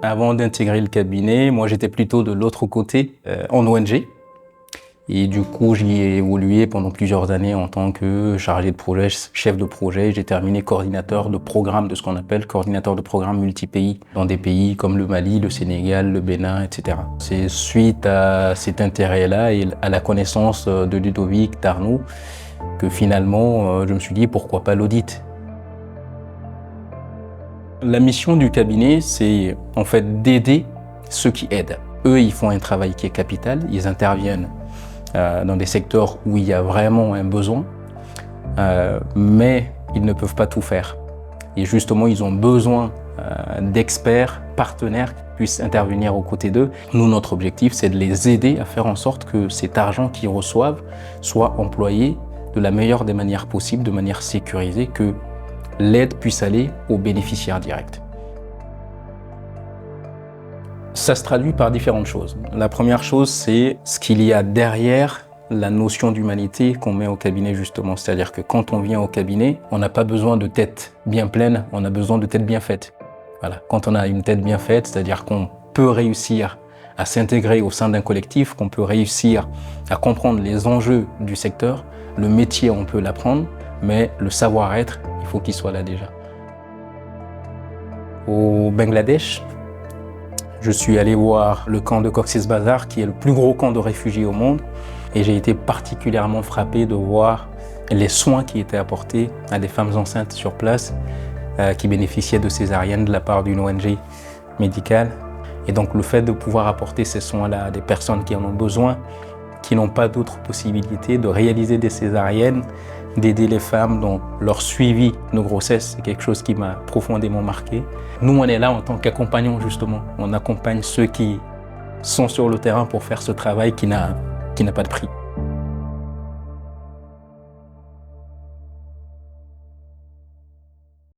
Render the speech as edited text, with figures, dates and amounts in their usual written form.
Avant d'intégrer le cabinet, moi j'étais plutôt de l'autre côté, en ONG. Et du coup, j'y ai évolué pendant plusieurs années en tant que chargé de projet, chef de projet. J'ai terminé coordinateur de programme, de ce qu'on appelle coordinateur de programme multi-pays, dans des pays comme le Mali, le Sénégal, le Bénin, etc. C'est suite à cet intérêt-là et à la connaissance de Ludovic, d'Arnaud, que finalement, je me suis dit pourquoi pas l'audit. La mission du cabinet, c'est en fait d'aider ceux qui aident. Eux, ils font un travail qui est capital, ils interviennent dans des secteurs où il y a vraiment un besoin, mais ils ne peuvent pas tout faire. Et justement, ils ont besoin d'experts, partenaires qui puissent intervenir aux côtés d'eux. Nous, notre objectif, c'est de les aider à faire en sorte que cet argent qu'ils reçoivent soit employé de la meilleure des manières possibles, de manière sécurisée, que l'aide puisse aller aux bénéficiaires directs. Ça se traduit par différentes choses. La première chose, c'est ce qu'il y a derrière la notion d'humanité qu'on met au cabinet justement. C'est-à-dire que quand on vient au cabinet, on n'a pas besoin de tête bien pleine, on a besoin de tête bien faite. Voilà. Quand on a une tête bien faite, c'est-à-dire qu'on peut réussir à s'intégrer au sein d'un collectif, qu'on peut réussir à comprendre les enjeux du secteur, le métier, on peut l'apprendre, mais le savoir-être, il faut qu'il soit là déjà. Au Bangladesh, je suis allé voir le camp de Cox's Bazar, qui est le plus gros camp de réfugiés au monde, et j'ai été particulièrement frappé de voir les soins qui étaient apportés à des femmes enceintes sur place qui bénéficiaient de césariennes de la part d'une ONG médicale. Et donc le fait de pouvoir apporter ces soins-là à des personnes qui en ont besoin, qui n'ont pas d'autres possibilités de réaliser des césariennes, d'aider les femmes dans leur suivi de grossesse, c'est quelque chose qui m'a profondément marqué. Nous, on est là en tant qu'accompagnants justement. On accompagne ceux qui sont sur le terrain pour faire ce travail qui n'a pas de prix.